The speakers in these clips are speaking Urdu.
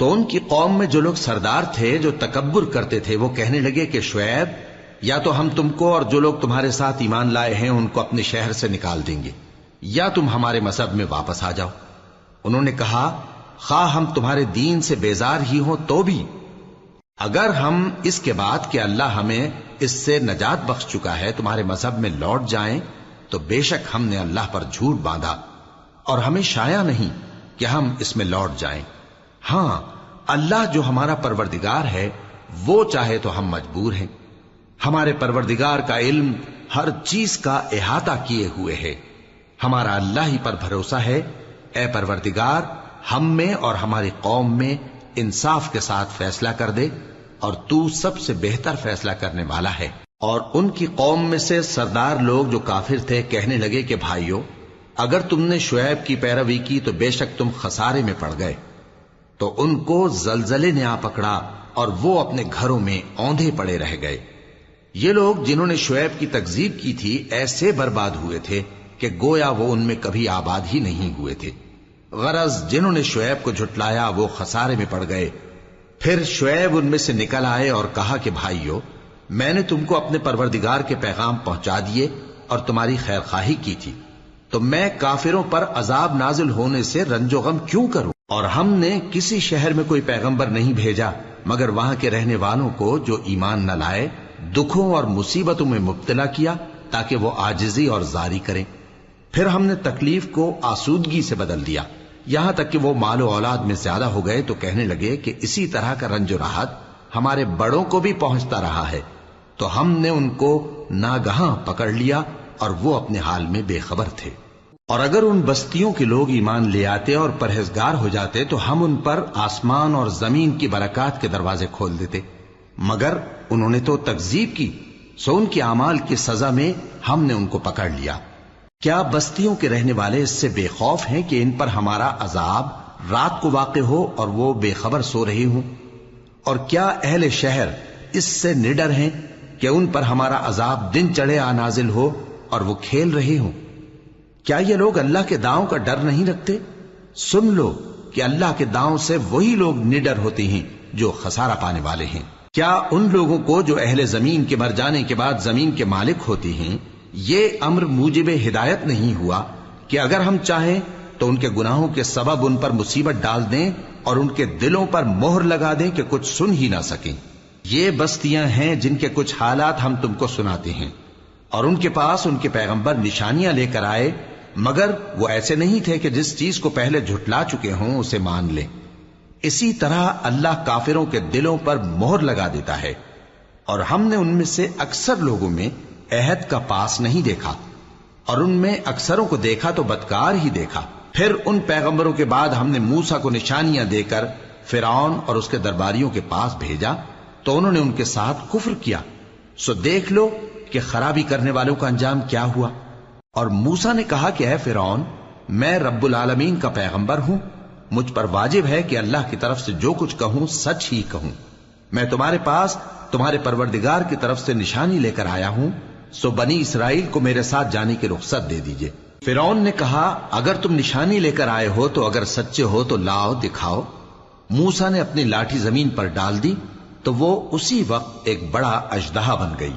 تو ان کی قوم میں جو لوگ سردار تھے جو تکبر کرتے تھے وہ کہنے لگے کہ شعیب، یا تو ہم تم کو اور جو لوگ تمہارے ساتھ ایمان لائے ہیں ان کو اپنے شہر سے نکال دیں گے، یا تم ہمارے مذہب میں واپس آ جاؤ۔ انہوں نے کہا خواہ ہم تمہارے دین سے بیزار ہی ہوں تو بھی، اگر ہم اس کے بعد کہ اللہ ہمیں اس سے نجات بخش چکا ہے تمہارے مذہب میں لوٹ جائیں تو بے شک ہم نے اللہ پر جھوٹ باندھا اور ہمیں شایع نہیں کہ ہم اس میں لوٹ جائیں۔ ہاں، اللہ جو ہمارا پروردگار ہے وہ چاہے تو ہم مجبور ہیں۔ ہمارے پروردگار کا علم ہر چیز کا احاطہ کیے ہوئے ہے۔ ہمارا اللہ ہی پر بھروسہ ہے۔ اے پروردگار، ہم میں اور ہماری قوم میں انصاف کے ساتھ فیصلہ کر دے، اور تو سب سے بہتر فیصلہ کرنے والا ہے۔ اور ان کی قوم میں سے سردار لوگ جو کافر تھے کہنے لگے کہ بھائیو، اگر تم نے شعیب کی پیروی کی تو بے شک تم خسارے میں پڑ گئے۔ تو ان کو زلزلے نے آ پکڑا اور وہ اپنے گھروں میں اوندھے پڑے رہ گئے۔ یہ لوگ جنہوں نے شعیب کی تکذیب کی تھی ایسے برباد ہوئے تھے کہ گویا وہ ان میں کبھی آباد ہی نہیں ہوئے تھے۔ غرض جنہوں نے شعیب کو جھٹلایا وہ خسارے میں پڑ گئے۔ پھر شعیب ان میں سے نکل آئے اور کہا کہ بھائیو، میں نے تم کو اپنے پروردگار کے پیغام پہنچا دیے اور تمہاری خیر خواہی کی تھی، تو میں کافروں پر عذاب نازل ہونے سے رنج و غم کیوں کروں؟ اور ہم نے کسی شہر میں کوئی پیغمبر نہیں بھیجا مگر وہاں کے رہنے والوں کو جو ایمان نہ لائے دکھوں اور مصیبتوں میں مبتلا کیا تاکہ وہ عاجزی اور زاری کریں۔ پھر ہم نے تکلیف کو آسودگی سے بدل دیا، یہاں تک کہ وہ مال و اولاد میں زیادہ ہو گئے تو کہنے لگے کہ اسی طرح کا رنج و راحت ہمارے بڑوں کو بھی پہنچتا رہا ہے، تو ہم نے ان کو ناگہاں پکڑ لیا اور وہ اپنے حال میں بے خبر تھے۔ اور اگر ان بستیوں کے لوگ ایمان لے آتے اور پرہیزگار ہو جاتے تو ہم ان پر آسمان اور زمین کی برکات کے دروازے کھول دیتے، مگر انہوں نے تو تکذیب کی، سو ان کے اعمال کی سزا میں ہم نے ان کو پکڑ لیا۔ کیا بستیوں کے رہنے والے اس سے بے خوف ہیں کہ ان پر ہمارا عذاب رات کو واقع ہو اور وہ بے خبر سو رہے ہوں؟ اور کیا اہل شہر اس سے نڈر ہیں کہ ان پر ہمارا عذاب دن چڑھے آ نازل ہو اور وہ کھیل رہے ہوں؟ کیا یہ لوگ اللہ کے داؤں کا ڈر نہیں رکھتے؟ سن لو کہ اللہ کے داؤں سے وہی لوگ نڈر ہوتے ہیں جو خسارہ پانے والے ہیں۔ کیا ان لوگوں کو جو اہل زمین کے مر جانے کے بعد زمین کے مالک ہوتے ہیں یہ امر موجب ہدایت نہیں ہوا کہ اگر ہم چاہیں تو ان کے گناہوں کے سبب ان پر مصیبت ڈال دیں اور ان کے دلوں پر مہر لگا دیں کہ کچھ سن ہی نہ سکیں؟ یہ بستیاں ہیں جن کے کچھ حالات ہم تم کو سناتے ہیں، اور ان کے پاس ان کے پیغمبر نشانیاں لے کر آئے، مگر وہ ایسے نہیں تھے کہ جس چیز کو پہلے جھٹلا چکے ہوں اسے مان لیں۔ اسی طرح اللہ کافروں کے دلوں پر مہر لگا دیتا ہے، اور ہم نے ان میں سے اکثر لوگوں میں عہد کا پاس نہیں دیکھا، اور ان میں اکثروں کو دیکھا تو بدکار ہی دیکھا۔ پھر ان پیغمبروں کے بعد ہم نے موسیٰ کو نشانیاں دے کر فرعون اور اس کے درباریوں کے پاس بھیجا تو انہوں نے ان کے ساتھ کفر کیا، سو دیکھ لو کہ خرابی کرنے والوں کا انجام کیا ہوا۔ اور موسیٰ نے کہا کہ اے فرعون، میں رب العالمین کا پیغمبر ہوں، مجھ پر واجب ہے کہ اللہ کی طرف سے جو کچھ کہوں سچ ہی کہوں۔ میں تمہارے پاس تمہارے پروردگار کی طرف سے نشانی لے کر آیا ہوں، سو بنی اسرائیل کو میرے ساتھ جانے کی رخصت دے دیجئے۔ فرعون نے کہا اگر تم نشانی لے کر آئے ہو تو اگر سچے ہو تو لاؤ دکھاؤ۔ موسیٰ نے اپنی لاٹھی زمین پر ڈال دی تو وہ اسی وقت ایک بڑا اژدہا بن گئی،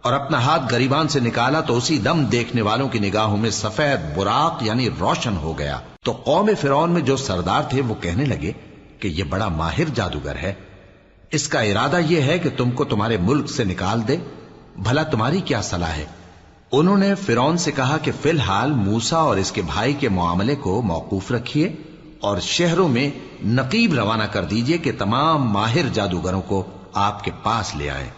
اور اپنا ہاتھ گریبان سے نکالا تو اسی دم دیکھنے والوں کی نگاہوں میں سفید براق یعنی روشن ہو گیا۔ تو قوم فرعون میں جو سردار تھے وہ کہنے لگے کہ یہ بڑا ماہر جادوگر ہے، اس کا ارادہ یہ ہے کہ تم کو تمہارے ملک سے نکال دے، بھلا تمہاری کیا صلاح ہے؟ انہوں نے فرعون سے کہا کہ فی الحال موسیٰ اور اس کے بھائی کے معاملے کو موقوف رکھیے اور شہروں میں نقیب روانہ کر دیجئے کہ تمام ماہر جادوگروں کو آپ کے پاس لے آئیں۔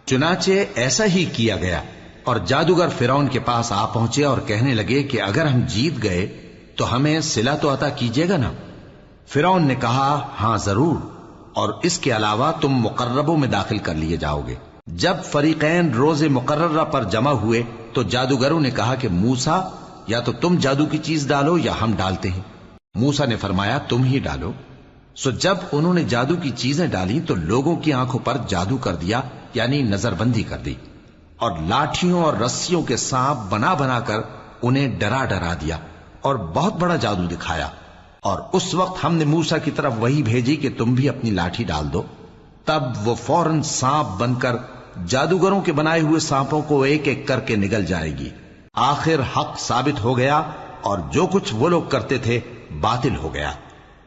چنانچہ ایسا ہی کیا گیا، اور جادوگر فرعون کے پاس آ پہنچے اور کہنے لگے کہ اگر ہم جیت گئے تو ہمیں صلہ تو عطا کیجیے گا نا؟ فرعون نے کہا ہاں ضرور، اور اس کے علاوہ تم مقربوں میں داخل کر لیے جاؤ گے۔ جب فریقین روز مقررہ پر جمع ہوئے تو جادوگروں نے کہا کہ موسیٰ یا تو تم جادو کی چیز ڈالو یا ہم ڈالتے ہیں۔ موسیٰ نے فرمایا تم ہی ڈالو۔ سو جب انہوں نے جادو کی چیزیں ڈالی تو لوگوں کی آنکھوں پر جادو کر دیا، یعنی نظر بندی کر دی، اور لاٹھیوں اور رسیوں کے سانپ بنا بنا کر انہیں ڈرا ڈرا دیا اور بہت بڑا جادو دکھایا۔ اور اس وقت ہم نے موسیٰ کی طرف وحی بھیجی کہ تم بھی اپنی لاٹھی ڈال دو، تب وہ فوراً سانپ بن کر جادوگروں کے بنائے ہوئے سانپوں کو ایک ایک کر کے نگل جائے گی۔ آخر حق ثابت ہو گیا اور جو کچھ وہ لوگ کرتے تھے باطل ہو گیا۔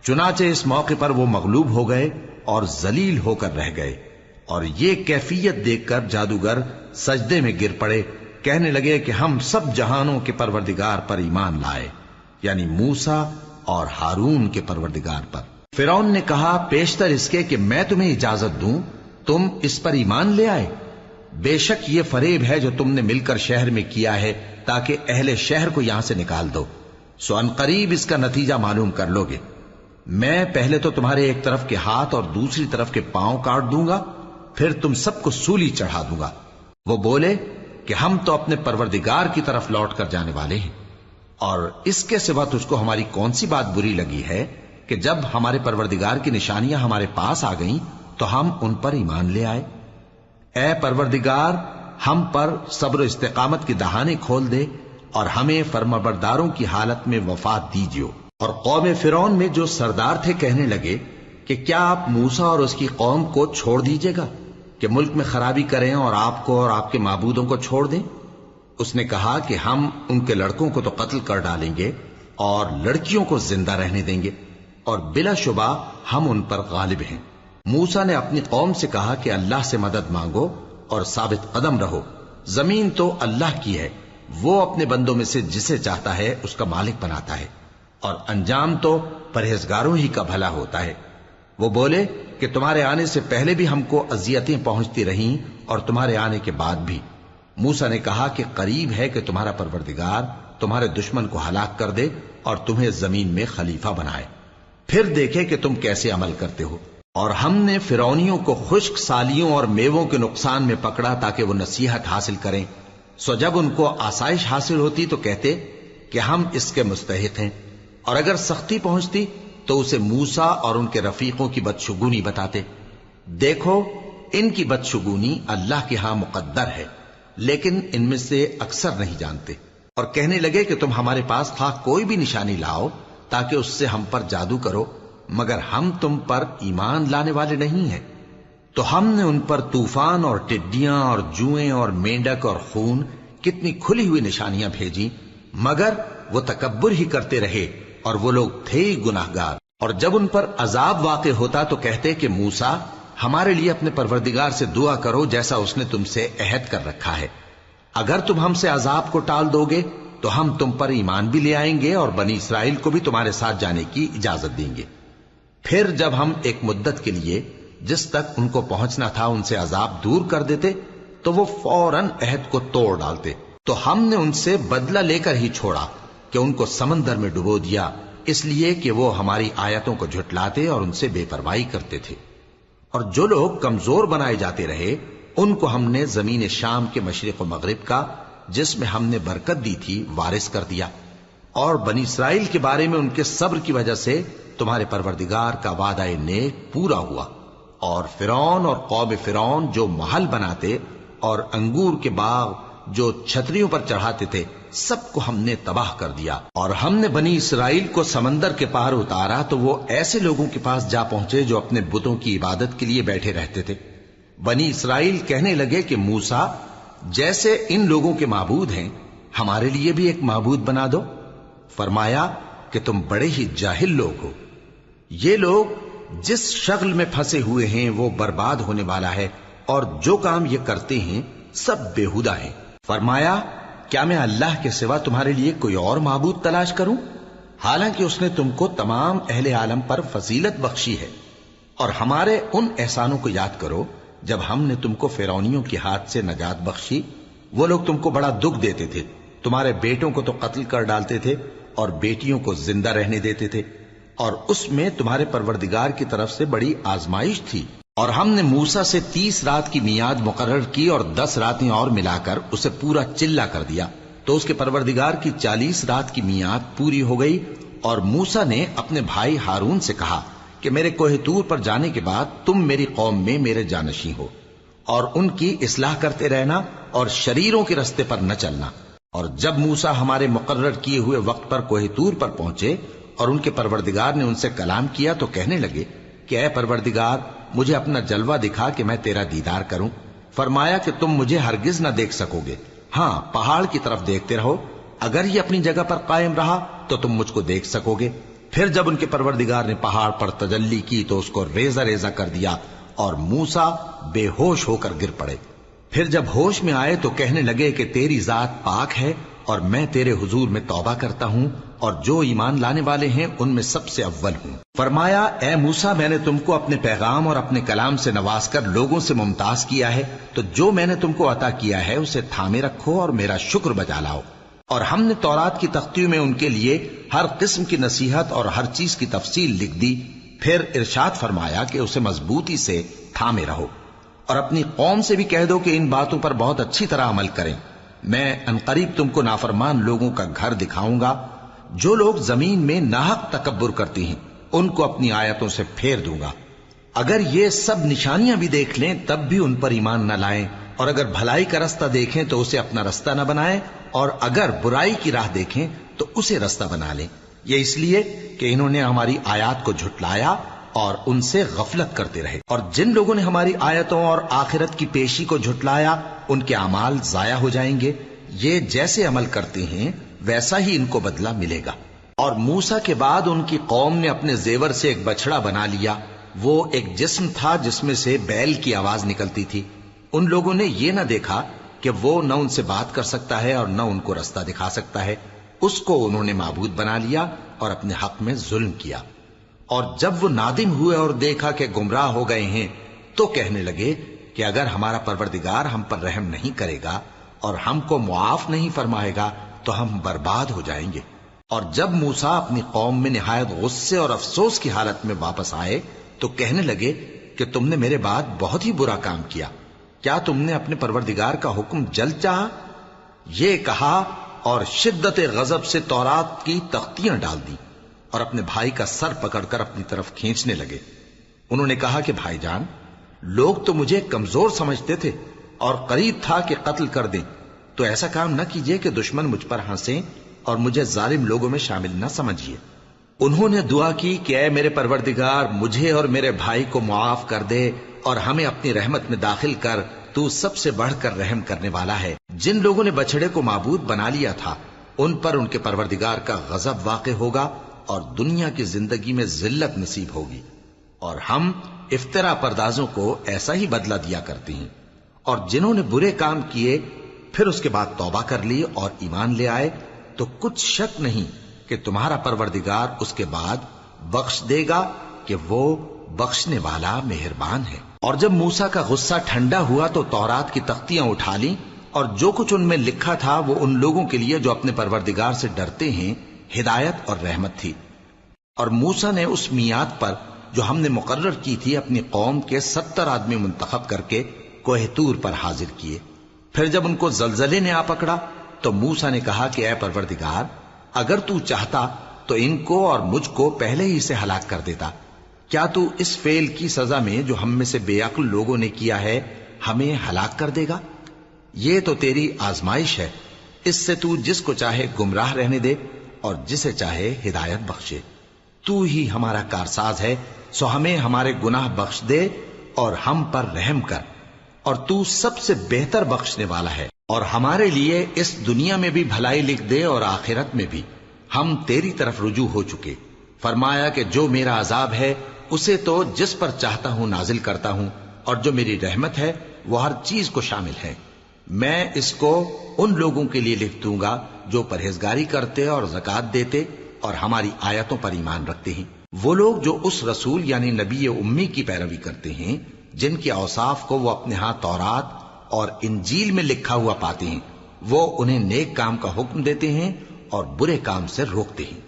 چنانچہ اس موقع پر وہ مغلوب ہو گئے اور ذلیل ہو کر رہ گئے، اور یہ کیفیت دیکھ کر جادوگر سجدے میں گر پڑے، کہنے لگے کہ ہم سب جہانوں کے پروردگار پر ایمان لائے، یعنی موسیٰ اور ہارون کے پروردگار پر۔ فرعون نے کہا پیشتر اس کے کہ میں تمہیں اجازت دوں تم اس پر ایمان لے آئے، بے شک یہ فریب ہے جو تم نے مل کر شہر میں کیا ہے تاکہ اہل شہر کو یہاں سے نکال دو، سو ان قریب اس کا نتیجہ معلوم کر لو گے۔ میں پہلے تو تمہارے ایک طرف کے ہاتھ اور دوسری طرف کے پاؤں کاٹ دوں گا، پھر تم سب کو سولی چڑھا دوں گا۔ وہ بولے کہ ہم تو اپنے پروردگار کی طرف لوٹ کر جانے والے ہیں، اور اس کے سوا تجھ کو ہماری کون سی بات بری لگی ہے کہ جب ہمارے پروردگار کی نشانیاں ہمارے پاس آ گئیں تو ہم ان پر ایمان لے آئے۔ اے پروردگار، ہم پر صبر و استقامت کی دہانے کھول دے اور ہمیں فرمانبرداروں کی حالت میں وفات دیجیو۔ اور قوم فرعون میں جو سردار تھے کہنے لگے کہ کیا آپ موسیٰ اور اس کی قوم کو چھوڑ دیجیے گا کہ ملک میں خرابی کریں اور آپ کو اور آپ کے معبودوں کو چھوڑ دیں؟ اس نے کہا کہ ہم ان کے لڑکوں کو تو قتل کر ڈالیں گے اور لڑکیوں کو زندہ رہنے دیں گے، اور بلا شبہ ہم ان پر غالب ہیں۔ موسیٰ نے اپنی قوم سے کہا کہ اللہ سے مدد مانگو اور ثابت قدم رہو، زمین تو اللہ کی ہے، وہ اپنے بندوں میں سے جسے چاہتا ہے اس کا مالک بناتا ہے، اور انجام تو پرہیزگاروں ہی کا بھلا ہوتا ہے۔ وہ بولے کہ تمہارے آنے سے پہلے بھی ہم کو اذیتیں پہنچتی رہیں اور تمہارے آنے کے بعد بھی۔ موسیٰ نے کہا کہ قریب ہے کہ تمہارا پروردگار تمہارے دشمن کو ہلاک کر دے اور تمہیں زمین میں خلیفہ بنائے، پھر دیکھے کہ تم کیسے عمل کرتے ہو۔ اور ہم نے فرعونیوں کو خشک سالیوں اور میووں کے نقصان میں پکڑا تاکہ وہ نصیحت حاصل کریں، سو جب ان کو آسائش حاصل ہوتی تو کہتے کہ ہم اس کے مستحق ہیں، اور اگر سختی پہنچتی تو اسے موسیٰ اور ان کے رفیقوں کی بدشگونی بتاتے۔ دیکھو ان کی بدشگونی اللہ کے ہاں مقدر ہے، لیکن ان میں سے اکثر نہیں جانتے۔ اور کہنے لگے کہ تم ہمارے پاس خواہ کوئی بھی نشانی لاؤ تاکہ اس سے ہم پر جادو کرو، مگر ہم تم پر ایمان لانے والے نہیں ہیں۔ تو ہم نے ان پر طوفان اور ٹڈیاں اور جوئیں اور مینڈک اور خون کتنی کھلی ہوئی نشانیاں بھیجی، مگر وہ تکبر ہی کرتے رہے اور وہ لوگ تھے ہی گناہگار۔ اور جب ان پر عذاب واقع ہوتا تو کہتے کہ موسیٰ ہمارے لیے اپنے پروردگار سے دعا کرو جیسا اس نے تم سے عہد کر رکھا ہے، اگر تم ہم سے عذاب کو ٹال دو گے تو ہم تم پر ایمان بھی لے آئیں گے اور بنی اسرائیل کو بھی تمہارے ساتھ جانے کی اجازت دیں گے۔ پھر جب ہم ایک مدت کے لیے جس تک ان کو پہنچنا تھا ان سے عذاب دور کر دیتے تو وہ فوراً عہد کو توڑ ڈالتے، تو ہم نے ان سے بدلہ لے کر ہی چھوڑا کہ ان کو سمندر میں ڈبو دیا، اس لیے کہ وہ ہماری آیتوں کو جھٹلاتے اور ان سے بے پرواہی کرتے تھے۔ اور جو لوگ کمزور بنائے جاتے رہے ان کو ہم نے زمین شام کے مشرق و مغرب کا جس میں ہم نے برکت دی تھی وارث کر دیا، اور بنی اسرائیل کے بارے میں ان کے صبر کی وجہ سے تمہارے پروردگار کا وعدہ نیک پورا ہوا۔ اور فرعون اور قوم فرعون جو محل بناتے اور انگور کے باغ جو چھتریوں پر چڑھاتے تھے سب کو ہم نے تباہ کر دیا۔ اور ہم نے بنی اسرائیل کو سمندر کے پار اتارا تو وہ ایسے لوگوں کے پاس جا پہنچے جو اپنے بتوں کی عبادت کے لیے بیٹھے رہتے تھے۔ بنی اسرائیل کہنے لگے کہ موسیٰ جیسے ان لوگوں کے معبود ہیں ہمارے لیے بھی ایک معبود بنا دو۔ فرمایا کہ تم بڑے ہی جاہل لوگ ہو، یہ لوگ جس شغل میں پھنسے ہوئے ہیں وہ برباد ہونے والا ہے، اور جو کام یہ کرتے ہیں سب بےہودہ ہیں۔ فرمایا کیا میں اللہ کے سوا تمہارے لیے کوئی اور معبود تلاش کروں، حالانکہ اس نے تم کو تمام اہل عالم پر فضیلت بخشی ہے۔ اور ہمارے ان احسانوں کو یاد کرو جب ہم نے تم کو فرعونیوں کے ہاتھ سے نجات بخشی، وہ لوگ تم کو بڑا دکھ دیتے تھے، تمہارے بیٹوں کو تو قتل کر ڈالتے تھے اور بیٹیوں کو زندہ رہنے دیتے تھے، اور اس میں تمہارے پروردگار کی طرف سے بڑی آزمائش تھی۔ اور ہم نے موسیٰ سے 30 رات کی میعاد مقرر کی اور 10 راتیں اور ملا کر اسے پورا چلا کر دیا، تو اس کے پروردگار کی 40 رات کی میعاد پوری ہو گئی۔ اور موسیٰ نے اپنے بھائی ہارون سے کہا کہ میرے کوہ طور پر جانے کے بعد تم میری قوم میں میرے جانشین ہو، اور ان کی اصلاح کرتے رہنا اور شریروں کے رستے پر نہ چلنا۔ اور جب موسیٰ ہمارے مقرر کیے ہوئے وقت پر کوہ طور پر پہنچے اور ان کے پروردگار نے ان سے کلام کیا تو کہنے لگے کہ اے پروردگار مجھے اپنا جلوہ دکھا کہ میں تیرا دیدار کروں۔ فرمایا کہ تم مجھے ہرگز نہ دیکھ سکو گے، ہاں پہاڑ کی طرف دیکھتے رہو، اگر یہ اپنی جگہ پر قائم رہا تو تم مجھ کو دیکھ سکو گے۔ پھر جب ان کے پروردگار نے پہاڑ پر تجلی کی تو اس کو ریزہ ریزہ کر دیا اور موسیٰ بے ہوش ہو کر گر پڑے۔ پھر جب ہوش میں آئے تو کہنے لگے کہ تیری ذات پاک ہے اور میں تیرے حضور میں توبہ کرتا ہوں اور جو ایمان لانے والے ہیں ان میں سب سے اول ہوں۔ فرمایا اے موسیٰ میں نے تم کو اپنے پیغام اور اپنے کلام سے نواز کر لوگوں سے ممتاز کیا ہے، تو جو میں نے تم کو عطا کیا ہے اسے تھامے رکھو اور میرا شکر بجا لاؤ۔ اور ہم نے تورات کی تختیوں میں ان کے لیے ہر قسم کی نصیحت اور ہر چیز کی تفصیل لکھ دی۔ پھر ارشاد فرمایا کہ اسے مضبوطی سے تھامے رہو اور اپنی قوم سے بھی کہہ دو کہ ان باتوں پر بہت اچھی طرح عمل کریں۔ میں انقریب تم کو نافرمان لوگوں کا گھر دکھاؤں گا، جو لوگ زمین میں ناحق تکبر کرتی ہیں ان کو اپنی آیتوں سے پھیر دوں گا۔ اگر یہ سب نشانیاں بھی دیکھ لیں تب بھی ان پر ایمان نہ لائیں، اور اگر بھلائی کا رستہ دیکھیں تو اسے اپنا رستہ نہ بنائیں، اور اگر برائی کی راہ دیکھیں تو اسے رستہ بنا لیں۔ یہ اس لیے کہ انہوں نے ہماری آیات کو جھٹلایا اور ان سے غفلت کرتے رہے، اور جن لوگوں نے ہماری آیتوں اور آخرت کی پیشی کو جھٹلایا ان کے اعمال ضائع ہو جائیں گے۔ یہ جیسے عمل کرتے ہیں ویسا ہی ان کو بدلہ ملے گا۔ اور موسیٰ کے بعد ان کی قوم نے اپنے زیور سے ایک بچڑا بنا لیا، وہ ایک جسم تھا جس میں سے بیل کی آواز نکلتی تھی۔ ان لوگوں نے یہ نہ دیکھا کہ وہ نہ ان سے بات کر سکتا ہے اور نہ ان کو رستہ دکھا سکتا ہے، اس کو انہوں نے معبود بنا لیا اور اپنے حق میں ظلم کیا۔ اور جب وہ نادم ہوئے اور دیکھا کہ گمراہ ہو گئے ہیں تو کہنے لگے کہ اگر ہمارا پروردگار ہم پر رحم نہیں کرے گا اور ہم کو معاف نہیں فرمائے گا تو ہم برباد ہو جائیں گے۔ اور جب موسیٰ اپنی قوم میں نہایت غصے اور افسوس کی حالت میں واپس آئے تو کہنے لگے کہ تم نے میرے بعد بہت ہی برا کام کیا، کیا تم نے اپنے پروردگار کا حکم جلد چاہا؟ یہ کہا اور شدت غضب سے تورات کی تختیاں ڈال دی اور اپنے بھائی کا سر پکڑ کر اپنی طرف کھینچنے لگے۔ انہوں نے کہا کہ بھائی جان، لوگ تو مجھے کمزور سمجھتے تھے اور قریب تھا کہ قتل کر دیں، تو ایسا کام نہ کیجیے کہ دشمن مجھ پر ہنسیں اور مجھے ظالم لوگوں میں شامل نہ سمجھیے۔ انہوں نے دعا کی کہ اے میرے پروردگار مجھے اور میرے بھائی کو معاف کر دے اور ہمیں اپنی رحمت میں داخل کر، تو سب سے بڑھ کر رحم کرنے والا ہے۔ جن لوگوں نے بچڑے کو معبود بنا لیا تھا ان پر ان کے پروردگار کا غضب واقع ہوگا اور دنیا کی زندگی میں ذلت نصیب ہوگی، اور ہم افترا پردازوں کو ایسا ہی بدلہ دیا کرتے ہیں۔ اور جنہوں نے برے کام کیے پھر اس کے بعد توبہ کر لی اور ایمان لے آئے تو کچھ شک نہیں کہ تمہارا پروردگار اس کے بعد بخش دے گا کہ وہ بخشنے والا مہربان ہے۔ اور جب موسیٰ کا غصہ ٹھنڈا ہوا تو تورات کی تختیاں اٹھا لیں، اور جو کچھ ان میں لکھا تھا وہ ان لوگوں کے لیے جو اپنے پروردگار سے ڈرتے ہیں ہدایت اور رحمت تھی۔ اور موسیٰ نے اس میعاد پر جو ہم نے مقرر کی تھی اپنی قوم کے 70 آدمی منتخب کر کے کوہ طور پر حاضر کیے۔ پھر جب ان کو زلزلے نے آ پکڑا تو موسیٰ نے کہا کہ اے پروردگار اگر تو چاہتا تو ان کو اور مجھ کو پہلے ہی سے ہلاک کر دیتا، کیا تو اس فعل کی سزا میں جو ہم میں سے بے عقل لوگوں نے کیا ہے ہمیں ہلاک کر دے گا؟ یہ تو تیری آزمائش ہے، اس سے تو جس کو چاہے گمراہ رہنے دے اور جسے چاہے ہدایت بخشے۔ تو ہی ہمارا کارساز ہے، سو ہمیں ہمارے گناہ بخش دے اور ہم پر رحم کر، اور تو سب سے بہتر بخشنے والا ہے، اور ہمارے لیے اس دنیا میں بھی بھلائی لکھ دے اور آخرت میں بھی، ہم تیری طرف رجوع ہو چکے۔ فرمایا کہ جو میرا عذاب ہے اسے تو جس پر چاہتا ہوں نازل کرتا ہوں، اور جو میری رحمت ہے وہ ہر چیز کو شامل ہے۔ میں اس کو ان لوگوں کے لیے لکھ دوں گا جو پرہیزگاری کرتے اور زکوٰۃ دیتے اور ہماری آیتوں پر ایمان رکھتے ہیں، وہ لوگ جو اس رسول یعنی نبی امی کی پیروی کرتے ہیں جن کے اوصاف کو وہ اپنے ہاں تورات اور انجیل میں لکھا ہوا پاتے ہیں، وہ انہیں نیک کام کا حکم دیتے ہیں اور برے کام سے روکتے ہیں،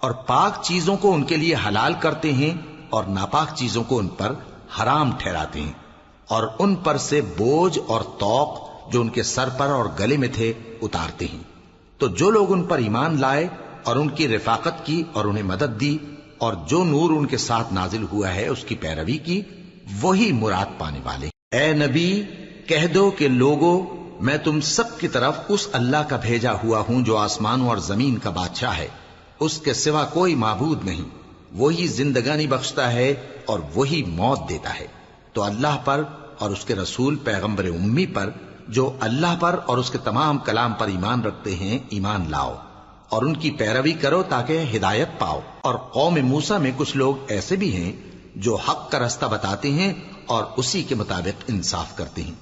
اور پاک چیزوں کو ان کے لیے حلال کرتے ہیں اور ناپاک چیزوں کو ان پر حرام ٹھہراتے ہیں، اور ان پر سے بوجھ اور طوق جو ان کے سر پر اور گلے میں تھے اتارتے ہیں۔ تو جو لوگ ان پر ایمان لائے اور ان کی رفاقت کی اور انہیں مدد دی اور جو نور ان کے ساتھ نازل ہوا ہے اس کی پیروی کی، وہی مراد پانے والے۔ اے نبی کہہ دو کہ لوگوں میں تم سب کی طرف اس اللہ کا بھیجا ہوا ہوں جو آسمانوں اور زمین کا بادشاہ ہے، اس کے سوا کوئی معبود نہیں، وہی زندگانی بخشتا ہے اور وہی موت دیتا ہے۔ تو اللہ پر اور اس کے رسول پیغمبر امی پر، جو اللہ پر اور اس کے تمام کلام پر ایمان رکھتے ہیں، ایمان لاؤ اور ان کی پیروی کرو تاکہ ہدایت پاؤ۔ اور قوم موسیٰ میں کچھ لوگ ایسے بھی ہیں جو حق کا رستہ بتاتے ہیں اور اسی کے مطابق انصاف کرتے ہیں۔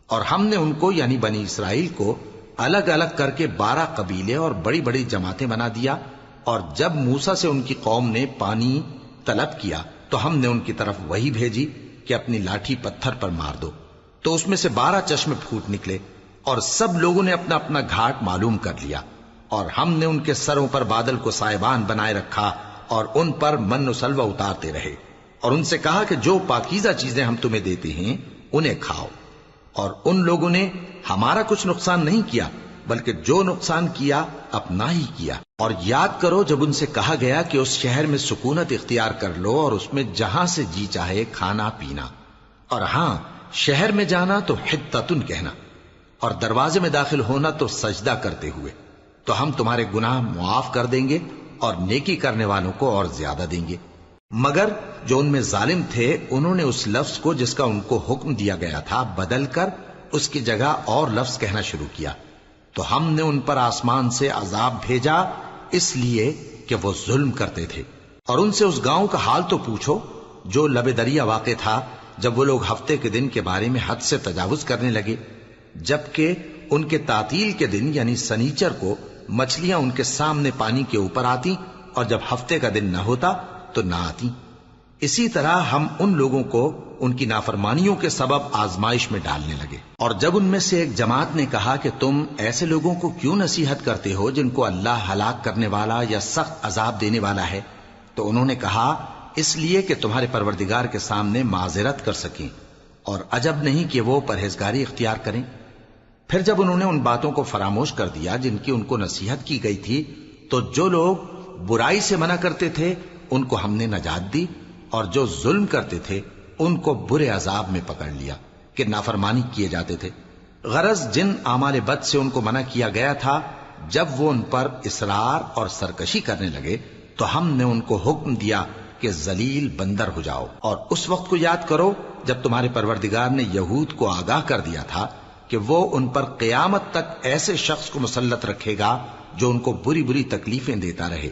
اور ہم نے ان کو یعنی بنی اسرائیل کو الگ الگ کر کے 12 قبیلے اور بڑی بڑی جماعتیں بنا دیا، اور جب موسیٰ سے ان کی قوم نے پانی طلب کیا تو ہم نے ان کی طرف وہی بھیجی کہ اپنی لاٹھی پتھر پر مار دو، تو اس میں سے 12 چشمے پھوٹ نکلے، اور سب لوگوں نے اپنا اپنا گھاٹ معلوم کر لیا۔ اور ہم نے ان کے سروں پر بادل کو سائبان بنائے رکھا اور ان پر من و سلوہ اتارتے رہے، اور ان سے کہا کہ جو پاکیزہ چیزیں ہم تمہیں دیتے ہیں انہیں کھاؤ۔ اور ان لوگوں نے ہمارا کچھ نقصان نہیں کیا، بلکہ جو نقصان کیا اپنا ہی کیا۔ اور یاد کرو جب ان سے کہا گیا کہ اس شہر میں سکونت اختیار کر لو اور اس میں جہاں سے جی چاہے کھانا پینا، اور ہاں شہر میں جانا تو حتتن کہنا، اور دروازے میں داخل ہونا تو سجدہ کرتے ہوئے، تو ہم تمہارے گناہ معاف کر دیں گے اور نیکی کرنے والوں کو اور زیادہ دیں گے۔ مگر جو ان میں ظالم تھے انہوں نے اس لفظ کو جس کا ان کو حکم دیا گیا تھا بدل کر اس کی جگہ اور لفظ کہنا شروع کیا، تو ہم نے ان پر آسمان سے عذاب بھیجا اس لیے کہ وہ ظلم کرتے تھے۔ اور ان سے اس گاؤں کا حال تو پوچھو جو لب دریا واقع تھا، جب وہ لوگ ہفتے کے دن کے بارے میں حد سے تجاوز کرنے لگے، جبکہ ان کے تعطیل کے دن یعنی سنیچر کو مچھلیاں ان کے سامنے پانی کے اوپر آتی، اور جب ہفتے کا دن نہ ہوتا تو نہ آتی۔ اسی طرح ہم ان لوگوں کو ان کی نافرمانیوں کے سبب آزمائش میں ڈالنے لگے۔ اور جب ان میں سے ایک جماعت نے کہا کہ تم ایسے لوگوں کو کیوں نصیحت کرتے ہو جن کو اللہ ہلاک کرنے والا یا سخت عذاب دینے والا ہے، تو انہوں نے کہا اس لیے کہ تمہارے پروردگار کے سامنے معذرت کر سکیں، اور عجب نہیں کہ وہ پرہیزگاری اختیار کریں۔ پھر جب انہوں نے ان باتوں کو فراموش کر دیا جن کی ان کو نصیحت کی گئی تھی، تو جو لوگ برائی سے منع کرتے تھے ان کو ہم نے نجات دی، اور جو ظلم کرتے تھے ان کو برے عذاب میں پکڑ لیا کہ نافرمانی کیے جاتے تھے۔ غرض جن اعمال بد سے ان کو منع کیا گیا تھا، جب وہ ان پر اصرار اور سرکشی کرنے لگے تو ہم نے ان کو حکم دیا کہ ذلیل بندر ہو جاؤ۔ اور اس وقت کو یاد کرو جب تمہارے پروردگار نے یہود کو آگاہ کر دیا تھا کہ وہ ان پر قیامت تک ایسے شخص کو مسلط رکھے گا جو ان کو بری بری تکلیفیں دیتا رہے۔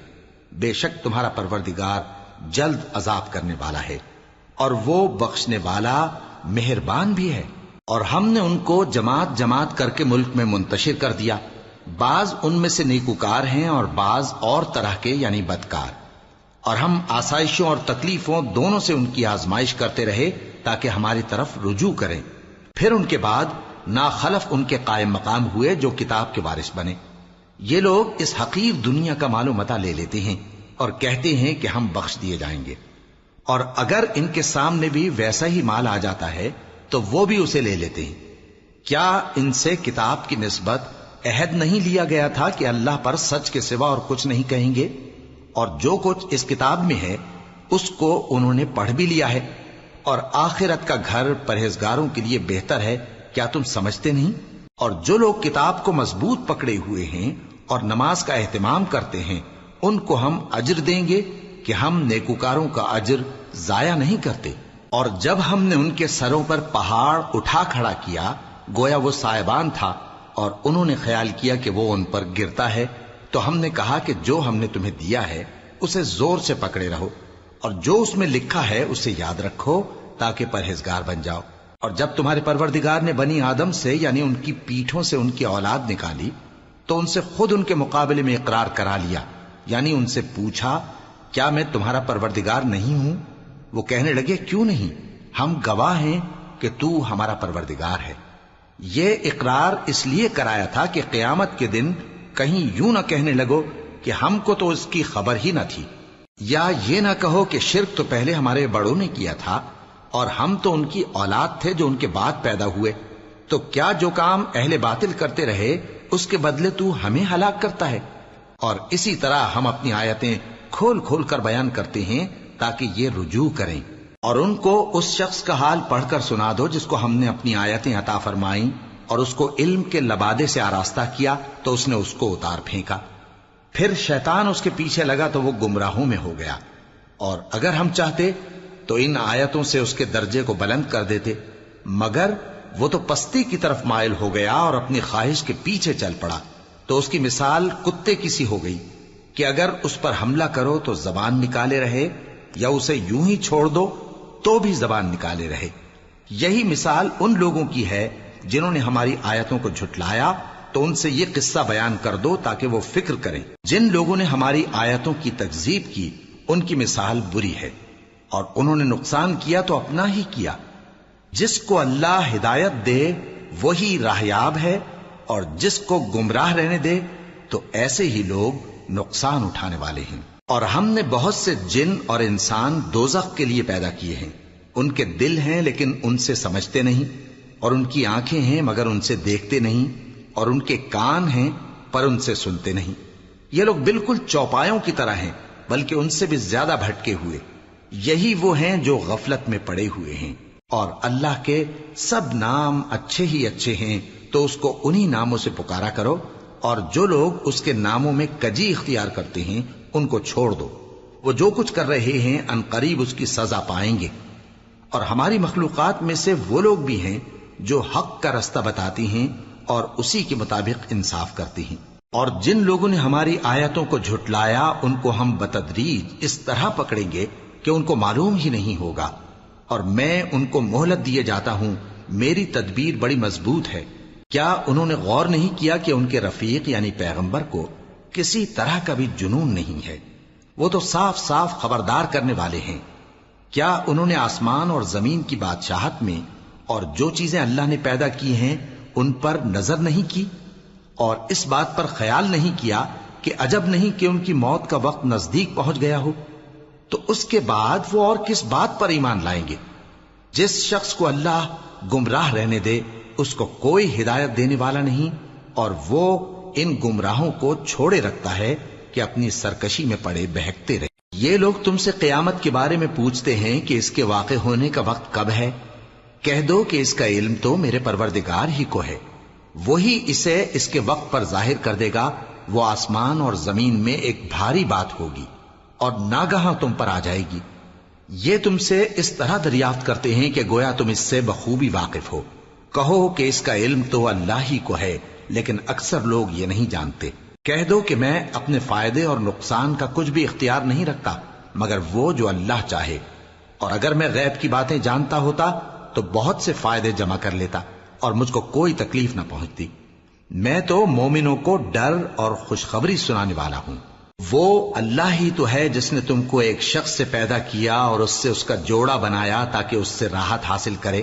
بے شک تمہارا پروردگار جلد عذاب کرنے والا ہے، اور وہ بخشنے والا مہربان بھی ہے۔ اور ہم نے ان کو جماعت جماعت کر کے ملک میں منتشر کر دیا، بعض ان میں سے نیکوکار ہیں اور بعض اور طرح کے یعنی بدکار۔ اور ہم آسائشوں اور تکلیفوں دونوں سے ان کی آزمائش کرتے رہے تاکہ ہماری طرف رجوع کریں۔ پھر ان کے بعد ناخلف ان کے قائم مقام ہوئے جو کتاب کے وارث بنے۔ یہ لوگ اس حقیر دنیا کا مال و متاع لے لیتے ہیں اور کہتے ہیں کہ ہم بخش دیے جائیں گے، اور اگر ان کے سامنے بھی ویسا ہی مال آ جاتا ہے تو وہ بھی اسے لے لیتے ہیں۔ کیا ان سے کتاب کی نسبت عہد نہیں لیا گیا تھا کہ اللہ پر سچ کے سوا اور کچھ نہیں کہیں گے؟ اور جو کچھ اس کتاب میں ہے اس کو انہوں نے پڑھ بھی لیا ہے، اور آخرت کا گھر پرہیزگاروں کے لیے بہتر ہے، کیا تم سمجھتے نہیں؟ اور جو لوگ کتاب کو مضبوط پکڑے ہوئے ہیں اور نماز کا اہتمام کرتے ہیں ان کو ہم اجر دیں گے کہ ہم نیکوکاروں کا اجر ضائع نہیں کرتے۔ اور جب ہم نے ان کے سروں پر پہاڑ اٹھا کھڑا کیا گویا وہ سائبان تھا، اور انہوں نے خیال کیا کہ وہ ان پر گرتا ہے، تو ہم نے کہا کہ جو ہم نے تمہیں دیا ہے اسے زور سے پکڑے رہو، اور جو اس میں لکھا ہے اسے یاد رکھو تاکہ پرہیزگار بن جاؤ۔ اور جب تمہارے پروردگار نے بنی آدم سے یعنی ان کی پیٹھوں سے ان کی اولاد نکالی تو ان سے خود ان کے مقابلے میں اقرار کرا لیا، یعنی ان سے پوچھا کیا میں تمہارا پروردگار نہیں ہوں؟ وہ کہنے لگے کیوں نہیں، ہم گواہ ہیں کہ تو ہمارا پروردگار ہے۔ یہ اقرار اس لیے کرایا تھا کہ قیامت کے دن کہیں یوں نہ کہنے لگو کہ ہم کو تو اس کی خبر ہی نہ تھی، یا یہ نہ کہو کہ شرک تو پہلے ہمارے بڑوں نے کیا تھا اور ہم تو ان کی اولاد تھے جو ان کے بعد پیدا ہوئے، تو کیا جو کام اہل باطل کرتے رہے اس کے بدلے تو ہمیں ہلاک کرتا ہے؟ اور اسی طرح ہم اپنی آیتیں کھول کھول کر بیان کرتے ہیں تاکہ یہ رجوع کریں۔ اور ان کو اس شخص کا حال پڑھ کر سنا دو جس کو ہم نے اپنی آیتیں عطا فرمائیں اور اس کو علم کے لبادے سے آراستہ کیا تو اس نے اس کو اتار پھینکا۔ پھر شیطان اس کے پیچھے لگا تو وہ گمراہوں میں ہو گیا، اور اگر ہم چاہتے تو ان آیتوں سے اس کے درجے کو بلند کر دیتے، مگر وہ تو پستی کی طرف مائل ہو گیا اور اپنی خواہش کے پیچھے چل پڑا، تو اس کی مثال کتے کی سی ہو گئی کہ اگر اس پر حملہ کرو تو زبان نکالے رہے، یا اسے یوں ہی چھوڑ دو تو بھی زبان نکالے رہے۔ یہی مثال ان لوگوں کی ہے جنہوں نے ہماری آیتوں کو جھٹلایا، تو ان سے یہ قصہ بیان کر دو تاکہ وہ فکر کریں۔ جن لوگوں نے ہماری آیتوں کی تکذیب کی ان کی مثال بری ہے، اور انہوں نے نقصان کیا تو اپنا ہی کیا۔ جس کو اللہ ہدایت دے وہی راہیاب ہے، اور جس کو گمراہ رہنے دے تو ایسے ہی لوگ نقصان اٹھانے والے ہیں۔ اور ہم نے بہت سے جن اور انسان دوزخ کے لیے پیدا کیے ہیں، ان کے دل ہیں لیکن ان سے سمجھتے نہیں، اور ان کی آنکھیں ہیں مگر ان سے دیکھتے نہیں، اور ان کے کان ہیں پر ان سے سنتے نہیں۔ یہ لوگ بالکل چوپایوں کی طرح ہیں، بلکہ ان سے بھی زیادہ بھٹکے ہوئے۔ یہی وہ ہیں جو غفلت میں پڑے ہوئے ہیں۔ اور اللہ کے سب نام اچھے ہی اچھے ہیں، تو اس کو انہی ناموں سے پکارا کرو، اور جو لوگ اس کے ناموں میں کجی اختیار کرتے ہیں ان کو چھوڑ دو۔ وہ جو کچھ کر رہے ہیں عنقریب اس کی سزا پائیں گے۔ اور ہماری مخلوقات میں سے وہ لوگ بھی ہیں جو حق کا رستہ بتاتی ہیں اور اسی کے مطابق انصاف کرتی ہیں۔ اور جن لوگوں نے ہماری آیتوں کو جھٹلایا ان کو ہم بتدریج اس طرح پکڑیں گے کہ ان کو معلوم ہی نہیں ہوگا، اور میں ان کو مہلت دیے جاتا ہوں، میری تدبیر بڑی مضبوط ہے۔ کیا انہوں نے غور نہیں کیا کہ ان کے رفیق یعنی پیغمبر کو کسی طرح کا بھی جنون نہیں ہے؟ وہ تو صاف صاف خبردار کرنے والے ہیں۔ کیا انہوں نے آسمان اور زمین کی بادشاہت میں اور جو چیزیں اللہ نے پیدا کی ہیں ان پر نظر نہیں کی، اور اس بات پر خیال نہیں کیا کہ عجب نہیں کہ ان کی موت کا وقت نزدیک پہنچ گیا ہو؟ تو اس کے بعد وہ اور کس بات پر ایمان لائیں گے؟ جس شخص کو اللہ گمراہ رہنے دے اس کو کوئی ہدایت دینے والا نہیں، اور وہ ان گمراہوں کو چھوڑے رکھتا ہے کہ اپنی سرکشی میں پڑے بہکتے رہے۔ یہ لوگ تم سے قیامت کے بارے میں پوچھتے ہیں کہ اس کے واقع ہونے کا وقت کب ہے؟ کہہ دو کہ اس کا علم تو میرے پروردگار ہی کو ہے، وہی اسے اس کے وقت پر ظاہر کر دے گا۔ وہ آسمان اور زمین میں ایک بھاری بات ہوگی اور ناگہاں تم پر آ جائے گی۔ یہ تم سے اس طرح دریافت کرتے ہیں کہ گویا تم اس سے بخوبی واقف ہو۔ کہو کہ اس کا علم تو اللہ ہی کو ہے، لیکن اکثر لوگ یہ نہیں جانتے۔ کہہ دو کہ میں اپنے فائدے اور نقصان کا کچھ بھی اختیار نہیں رکھتا مگر وہ جو اللہ چاہے، اور اگر میں غیب کی باتیں جانتا ہوتا تو بہت سے فائدے جمع کر لیتا اور مجھ کو کوئی تکلیف نہ پہنچتی۔ میں تو مومنوں کو ڈر اور خوشخبری سنانے والا ہوں۔ وہ اللہ ہی تو ہے جس نے تم کو ایک شخص سے پیدا کیا اور اس سے اس کا جوڑا بنایا تاکہ اس سے راحت حاصل کرے۔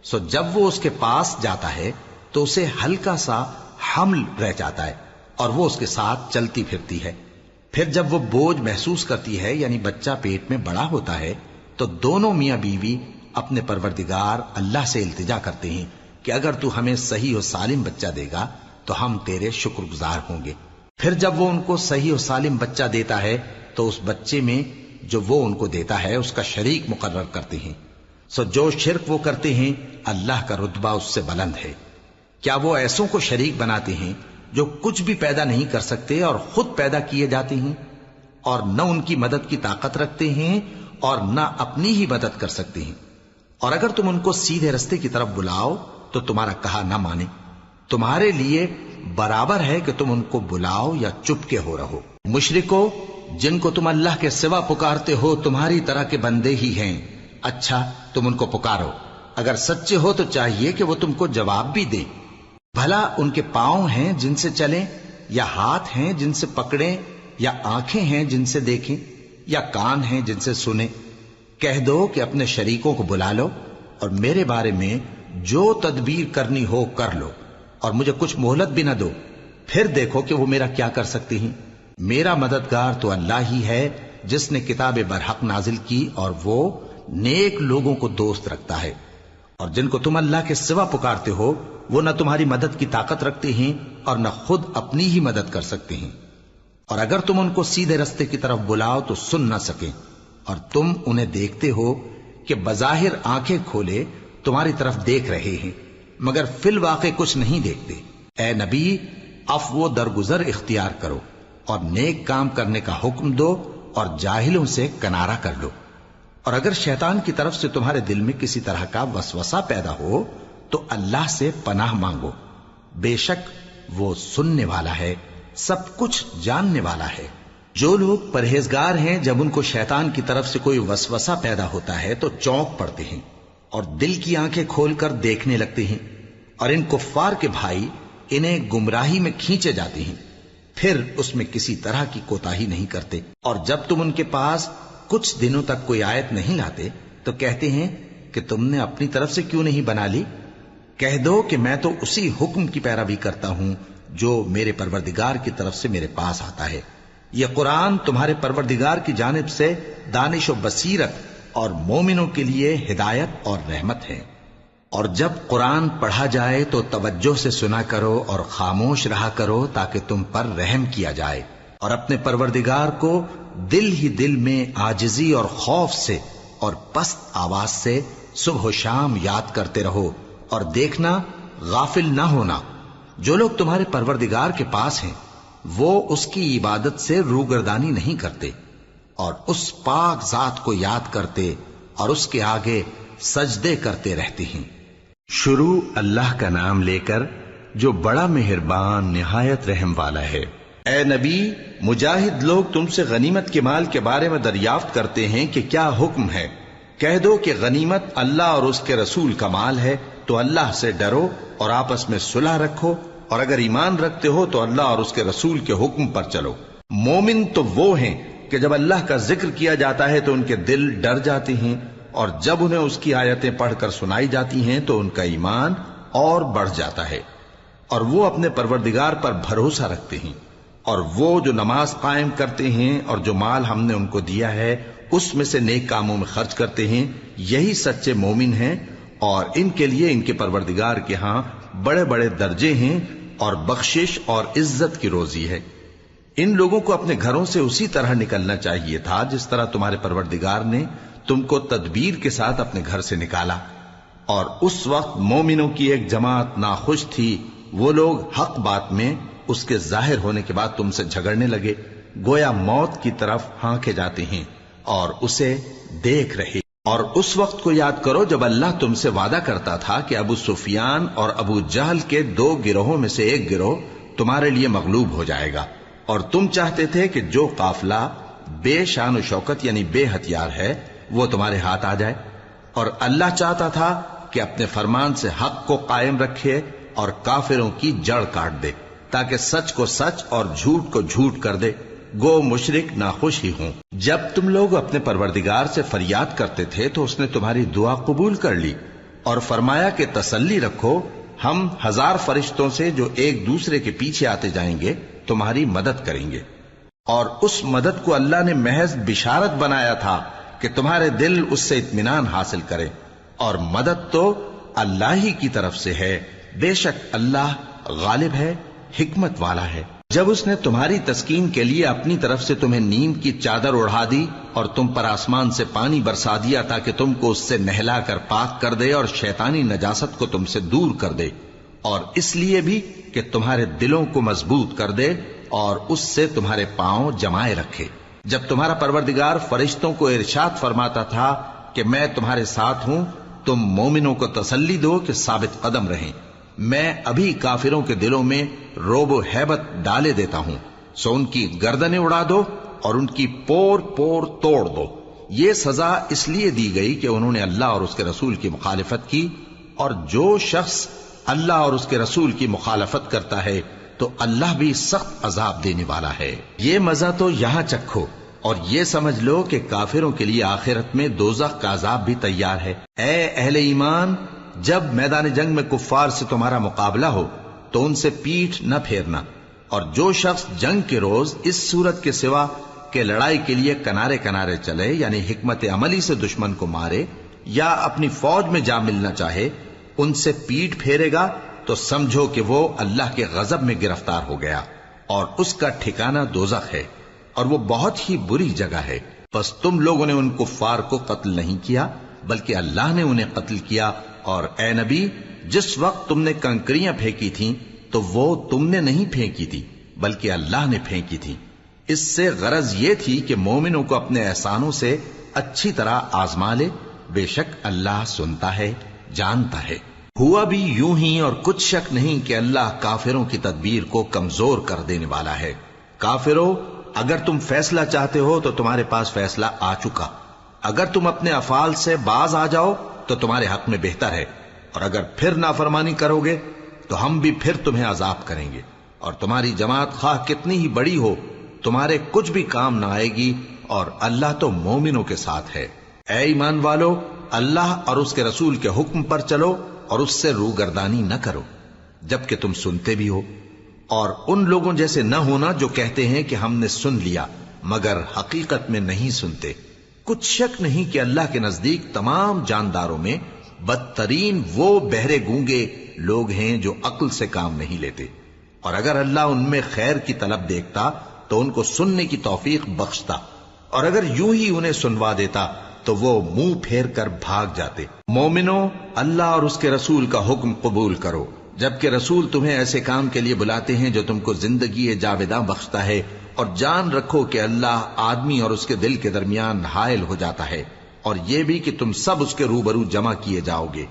سو جب وہ اس کے پاس جاتا ہے تو اسے ہلکا سا حمل رہ جاتا ہے اور وہ اس کے ساتھ چلتی پھرتی ہے۔ پھر جب وہ بوجھ محسوس کرتی ہے یعنی بچہ پیٹ میں بڑا ہوتا ہے تو دونوں میاں بیوی اپنے پروردگار اللہ سے التجا کرتے ہیں کہ اگر تو ہمیں صحیح و سالم بچہ دے گا تو ہم تیرے شکر گزار ہوں گے۔ پھر جب وہ ان کو صحیح و سالم بچہ دیتا ہے تو اس بچے میں جو وہ ان کو دیتا ہے اس کا شریک مقرر کرتے ہیں۔ سو جو شرک وہ کرتے ہیں اللہ کا رتبہ اس سے بلند ہے۔ کیا وہ ایسوں کو شریک بناتے ہیں جو کچھ بھی پیدا نہیں کر سکتے اور خود پیدا کیے جاتے ہیں، اور نہ ان کی مدد کی طاقت رکھتے ہیں اور نہ اپنی ہی مدد کر سکتے ہیں؟ اور اگر تم ان کو سیدھے رستے کی طرف بلاؤ تو تمہارا کہا نہ مانے، تمہارے لیے برابر ہے کہ تم ان کو بلاؤ یا چپ کے ہو رہو۔ مشرکو، جن کو تم اللہ کے سوا پکارتے ہو تمہاری طرح کے بندے ہی ہیں، اچھا تم ان کو پکارو، اگر سچے ہو تو چاہیے کہ وہ تم کو جواب بھی دیں۔ بھلا ان کے پاؤں ہیں جن سے چلیں، یا ہاتھ ہیں جن سے پکڑیں، یا آنکھیں ہیں جن سے دیکھیں، یا کان ہیں جن سے سنیں؟ کہہ دو کہ اپنے شریکوں کو بلا لو اور میرے بارے میں جو تدبیر کرنی ہو کر لو، اور مجھے کچھ مہلت بھی نہ دو، پھر دیکھو کہ وہ میرا کیا کر سکتے ہیں۔ میرا مددگار تو اللہ ہی ہے جس نے کتاب برحق نازل کی، اور وہ نیک لوگوں کو دوست رکھتا ہے۔ اور جن کو تم اللہ کے سوا پکارتے ہو وہ نہ تمہاری مدد کی طاقت رکھتے ہیں اور نہ خود اپنی ہی مدد کر سکتے ہیں، اور اگر تم ان کو سیدھے رستے کی طرف بلاؤ تو سن نہ سکیں، اور تم انہیں دیکھتے ہو کہ بظاہر آنکھیں کھولے تمہاری طرف دیکھ رہے ہیں مگر فی الواقع کچھ نہیں دیکھتے۔ اے نبی، عفو و درگزر اختیار کرو اور نیک کام کرنے کا حکم دو اور جاہلوں سے کنارہ کر لو۔ اور اگر شیطان کی طرف سے تمہارے دل میں کسی طرح کا وسوسہ پیدا ہو تو اللہ سے پناہ مانگو، بے شک وہ سننے والا ہے، سب کچھ جاننے والا ہے۔ جو لوگ پرہیزگار ہیں جب ان کو شیطان کی طرف سے کوئی وسوسہ پیدا ہوتا ہے تو چونک پڑتے ہیں اور دل کی آنکھیں کھول کر دیکھنے لگتے ہیں، اور ان کفار کے بھائی انہیں گمراہی میں کھینچے جاتے ہیں، پھر اس میں کسی طرح کی کوتاہی نہیں کرتے۔ اور جب تم ان کے پاس کچھ دنوں تک کوئی آیت نہیں لاتے تو کہتے ہیں کہ تم نے اپنی طرف سے کیوں نہیں بنا لی؟ کہہ دو کہ میں تو اسی حکم کی پیروی کرتا ہوں جو میرے پروردگار کی طرف سے میرے پاس آتا ہے۔ یہ قرآن تمہارے پروردگار کی جانب سے دانش و بصیرت اور مومنوں کے لیے ہدایت اور رحمت ہے۔ اور جب قرآن پڑھا جائے تو توجہ سے سنا کرو اور خاموش رہا کرو تاکہ تم پر رحم کیا جائے، اور اپنے پروردگار کو دل ہی دل میں عاجزی اور خوف سے اور پست آواز سے صبح و شام یاد کرتے رہو، اور دیکھنا غافل نہ ہونا۔ جو لوگ تمہارے پروردگار کے پاس ہیں وہ اس کی عبادت سے روگردانی نہیں کرتے اور اس پاک ذات کو یاد کرتے اور اس کے آگے سجدے کرتے رہتے ہیں۔ شروع اللہ کا نام لے کر جو بڑا مہربان نہایت رحم والا ہے۔ اے نبی، مجاہد لوگ تم سے غنیمت کے مال کے بارے میں دریافت کرتے ہیں کہ کیا حکم ہے۔ کہہ دو کہ غنیمت اللہ اور اس کے رسول کا مال ہے، تو اللہ سے ڈرو اور آپس میں صلح رکھو، اور اگر ایمان رکھتے ہو تو اللہ اور اس کے رسول کے حکم پر چلو۔ مومن تو وہ ہیں کہ جب اللہ کا ذکر کیا جاتا ہے تو ان کے دل ڈر جاتے ہیں، اور جب انہیں اس کی آیتیں پڑھ کر سنائی جاتی ہیں تو ان کا ایمان اور بڑھ جاتا ہے، اور وہ اپنے پروردگار پر بھروسہ رکھتے ہیں، اور وہ جو نماز قائم کرتے ہیں اور جو مال ہم نے ان کو دیا ہے اس میں سے نیک کاموں میں خرچ کرتے ہیں، یہی سچے مومن ہیں، اور ان کے لیے ان کے پروردگار کے ہاں بڑے بڑے درجے ہیں اور بخشش اور عزت کی روزی ہے۔ ان لوگوں کو اپنے گھروں سے اسی طرح نکلنا چاہیے تھا جس طرح تمہارے پروردگار نے تم کو تدبیر کے ساتھ اپنے گھر سے نکالا، اور اس وقت مومنوں کی ایک جماعت ناخوش تھی، وہ لوگ حق بات میں اس کے ظاہر ہونے کے بعد تم سے جھگڑنے لگے، گویا موت کی طرف ہانکے جاتے ہیں اور اسے دیکھ رہے۔ اور اس وقت کو یاد کرو جب اللہ تم سے وعدہ کرتا تھا کہ ابو سفیان اور ابو جہل کے 2 گروہوں میں سے ایک گروہ تمہارے لیے مغلوب ہو جائے گا، اور تم چاہتے تھے کہ جو قافلہ بے شان و شوکت یعنی بے ہتھیار ہے وہ تمہارے ہاتھ آ جائے، اور اللہ چاہتا تھا کہ اپنے فرمان سے حق کو قائم رکھے اور کافروں کی جڑ کاٹ دے، تاکہ سچ کو سچ اور جھوٹ کو جھوٹ کر دے، گو مشرک ناخوش ہی ہوں۔ جب تم لوگ اپنے پروردگار سے فریاد کرتے تھے تو اس نے تمہاری دعا قبول کر لی اور فرمایا کہ تسلی رکھو، ہم 1000 فرشتوں سے جو ایک دوسرے کے پیچھے آتے جائیں گے تمہاری مدد کریں گے۔ اور اس مدد کو اللہ نے محض بشارت بنایا تھا کہ تمہارے دل اس سے اطمینان حاصل کرے، اور مدد تو اللہ ہی کی طرف سے ہے، بے شک اللہ غالب ہے، حکمت والا ہے۔ جب اس نے تمہاری تسکین کے لیے اپنی طرف سے تمہیں نیند کی چادر اڑھا دی اور تم پر آسمان سے پانی برسا دیا تاکہ تم کو اس سے نہلا کر پاک کر دے اور شیطانی نجاست کو تم سے دور کر دے، اور اس لیے بھی کہ تمہارے دلوں کو مضبوط کر دے اور اس سے تمہارے پاؤں جمائے رکھے۔ جب تمہارا پروردگار فرشتوں کو ارشاد فرماتا تھا کہ میں تمہارے ساتھ ہوں، تم مومنوں کو تسلی دو کہ ثابت قدم رہیں، میں ابھی کافروں کے دلوں میں روب و ہیبت ڈالے دیتا ہوں، سو ان کی گردنیں اڑا دو اور ان کی پور پور توڑ دو۔ یہ سزا اس لیے دی گئی کہ انہوں نے اللہ اور اس کے رسول کی مخالفت کی، اور جو شخص اللہ اور اس کے رسول کی مخالفت کرتا ہے تو اللہ بھی سخت عذاب دینے والا ہے۔ یہ مزہ تو یہاں چکھو اور یہ سمجھ لو کہ کافروں کے لیے آخرت میں دوزخ کا عذاب بھی تیار ہے۔ اے اہل ایمان، جب میدان جنگ میں کفار سے تمہارا مقابلہ ہو تو ان سے پیٹھ نہ پھیرنا، اور جو شخص جنگ کے روز اس صورت کے سوا کہ لڑائی کے لیے کنارے کنارے چلے یعنی حکمت عملی سے دشمن کو مارے یا اپنی فوج میں جا ملنا چاہے، ان سے پیٹھ پھیرے گا تو سمجھو کہ وہ اللہ کے غضب میں گرفتار ہو گیا، اور اس کا ٹھکانہ دوزخ ہے، اور وہ بہت ہی بری جگہ ہے۔ پس تم لوگوں نے ان کفار کو قتل نہیں کیا بلکہ اللہ نے انہیں قتل کیا، اور اے نبی، جس وقت تم نے کنکریاں پھینکی تھیں تو وہ تم نے نہیں پھینکی تھی بلکہ اللہ نے پھینکی تھی، اس سے غرض یہ تھی کہ مومنوں کو اپنے احسانوں سے اچھی طرح آزما لے، بے شک اللہ سنتا ہے، جانتا ہے۔ ہوا بھی یوں ہی، اور کچھ شک نہیں کہ اللہ کافروں کی تدبیر کو کمزور کر دینے والا ہے۔ کافروں، اگر تم فیصلہ چاہتے ہو تو تمہارے پاس فیصلہ آ چکا، اگر تم اپنے افعال سے باز آ جاؤ تو تمہارے حق میں بہتر ہے، اور اگر پھر نافرمانی کرو گے تو ہم بھی پھر تمہیں عذاب کریں گے، اور تمہاری جماعت خواہ کتنی ہی بڑی ہو تمہارے کچھ بھی کام نہ آئے گی، اور اللہ تو مومنوں کے ساتھ ہے۔ اے ایمان والو، اللہ اور اس کے رسول کے حکم پر چلو اور اس سے روگردانی نہ کرو جبکہ تم سنتے بھی ہو، اور ان لوگوں جیسے نہ ہونا جو کہتے ہیں کہ ہم نے سن لیا مگر حقیقت میں نہیں سنتے۔ کچھ شک نہیں کہ اللہ کے نزدیک تمام جانداروں میں بدترین وہ بہرے گونگے لوگ ہیں جو عقل سے کام نہیں لیتے، اور اگر اللہ ان میں خیر کی طلب دیکھتا تو ان کو سننے کی توفیق بخشتا، اور اگر یوں ہی انہیں سنوا دیتا تو وہ منہ پھیر کر بھاگ جاتے۔ مومنوں، اللہ اور اس کے رسول کا حکم قبول کرو، جبکہ رسول تمہیں ایسے کام کے لیے بلاتے ہیں جو تم کو زندگی جاوداں بخشتا ہے، اور جان رکھو کہ اللہ آدمی اور اس کے دل کے درمیان حائل ہو جاتا ہے، اور یہ بھی کہ تم سب اس کے روبرو جمع کیے جاؤ گے۔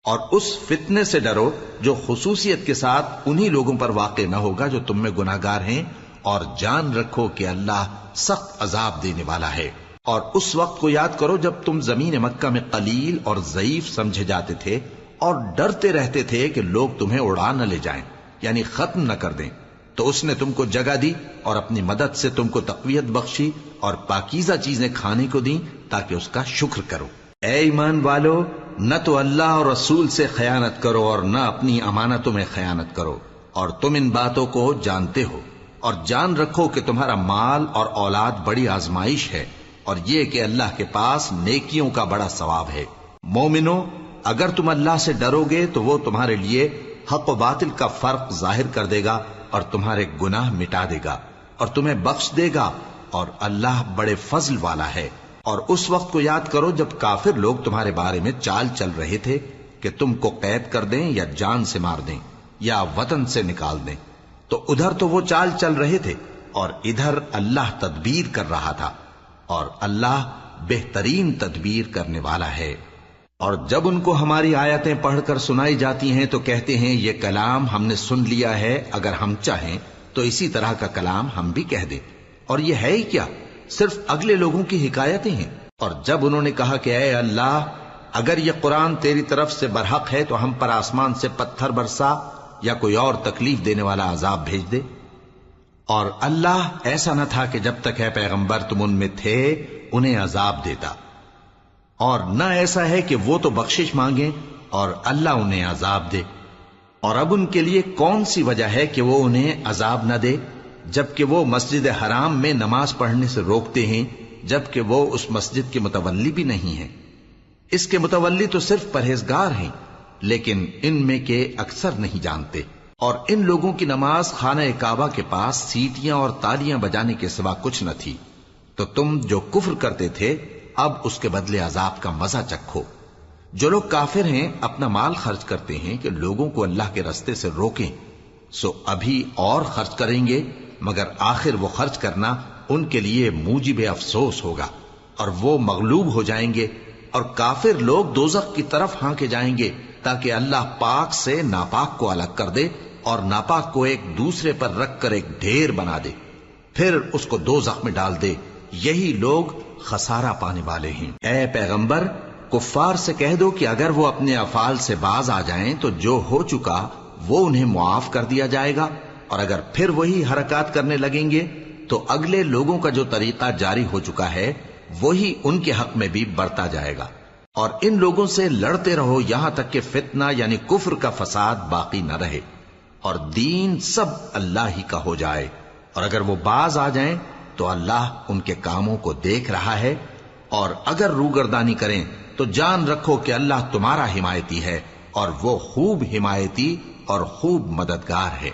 اور اس فتنے سے ڈرو جو خصوصیت کے ساتھ انہی لوگوں پر واقع نہ ہوگا جو تم میں گناہ گار ہیں، اور جان رکھو کہ اللہ سخت عذاب دینے والا ہے۔ اور اس وقت کو یاد کرو جب تم زمین مکہ میں قلیل اور ضعیف سمجھے جاتے تھے اور ڈرتے رہتے تھے کہ لوگ تمہیں اڑا نہ لے جائیں، یعنی ختم نہ کر دیں، تو اس نے تم کو جگہ دی اور اپنی مدد سے تم کو تقویت بخشی اور پاکیزہ چیزیں کھانے کو دیں تاکہ اس کا شکر کرو۔ اے ایمان والو، نہ تو اللہ اور رسول سے خیانت کرو اور نہ اپنی امانتوں میں خیانت کرو، اور تم ان باتوں کو جانتے ہو، اور جان رکھو کہ تمہارا مال اور اولاد بڑی آزمائش ہے، اور یہ کہ اللہ کے پاس نیکیوں کا بڑا ثواب ہے۔ مومنو، اگر تم اللہ سے ڈرو گے تو وہ تمہارے لیے حق و باطل کا فرق ظاہر کر دے گا اور تمہارے گناہ مٹا دے گا اور تمہیں بخش دے گا، اور اللہ بڑے فضل والا ہے۔ اور اس وقت کو یاد کرو جب کافر لوگ تمہارے بارے میں چال چل رہے تھے کہ تم کو قید کر دیں یا جان سے مار دیں یا وطن سے نکال دیں، تو ادھر تو وہ چال چل رہے تھے اور ادھر اللہ تدبیر کر رہا تھا، اور اللہ بہترین تدبیر کرنے والا ہے۔ اور جب ان کو ہماری آیتیں پڑھ کر سنائی جاتی ہیں تو کہتے ہیں یہ کلام ہم نے سن لیا ہے، اگر ہم چاہیں تو اسی طرح کا کلام ہم بھی کہہ دیں، اور یہ ہے ہی کیا، صرف اگلے لوگوں کی حکایتیں ہیں۔ اور جب انہوں نے کہا کہ اے اللہ، اگر یہ قرآن تیری طرف سے برحق ہے تو ہم پر آسمان سے پتھر برسا یا کوئی اور تکلیف دینے والا عذاب بھیج دے۔ اور اللہ ایسا نہ تھا کہ جب تک ہے پیغمبر تم ان میں تھے انہیں عذاب دیتا، اور نہ ایسا ہے کہ وہ تو بخشش مانگیں اور اللہ انہیں عذاب دے۔ اور اب ان کے لیے کون سی وجہ ہے کہ وہ انہیں عذاب نہ دے، جبکہ وہ مسجد حرام میں نماز پڑھنے سے روکتے ہیں، جبکہ وہ اس مسجد کے متولی بھی نہیں ہیں۔ اس کے متولی تو صرف پرہیزگار ہیں، لیکن ان میں کے اکثر نہیں جانتے۔ اور ان لوگوں کی نماز خانہ کعبہ کے پاس سیٹیاں اور تالیاں بجانے کے سوا کچھ نہ تھی، تو تم جو کفر کرتے تھے اب اس کے بدلے عذاب کا مزہ چکھو۔ جو لوگ کافر ہیں اپنا مال خرچ کرتے ہیں کہ لوگوں کو اللہ کے رستے سے روکیں، سو ابھی اور خرچ کریں گے، مگر آخر وہ خرچ کرنا ان کے لیے موجب افسوس ہوگا، اور وہ مغلوب ہو جائیں گے، اور کافر لوگ دوزخ کی طرف ہانکے جائیں گے تاکہ اللہ پاک سے ناپاک کو الگ کر دے اور ناپاک کو ایک دوسرے پر رکھ کر ایک ڈھیر بنا دے، پھر اس کو دوزخ میں ڈال دے۔ یہی لوگ خسارہ پانے والے ہیں۔ اے پیغمبر، کفار سے کہہ دو کہ اگر وہ اپنے افعال سے باز آ جائیں تو جو ہو چکا وہ انہیں معاف کر دیا جائے گا، اور اگر پھر وہی حرکات کرنے لگیں گے تو اگلے لوگوں کا جو طریقہ جاری ہو چکا ہے وہی ان کے حق میں بھی برتا جائے گا۔ اور ان لوگوں سے لڑتے رہو یہاں تک کہ فتنہ یعنی کفر کا فساد باقی نہ رہے اور دین سب اللہ ہی کا ہو جائے، اور اگر وہ باز آ جائیں تو اللہ ان کے کاموں کو دیکھ رہا ہے، اور اگر روگردانی کریں تو جان رکھو کہ اللہ تمہارا حمایتی ہے، اور وہ خوب حمایتی اور خوب مددگار ہے۔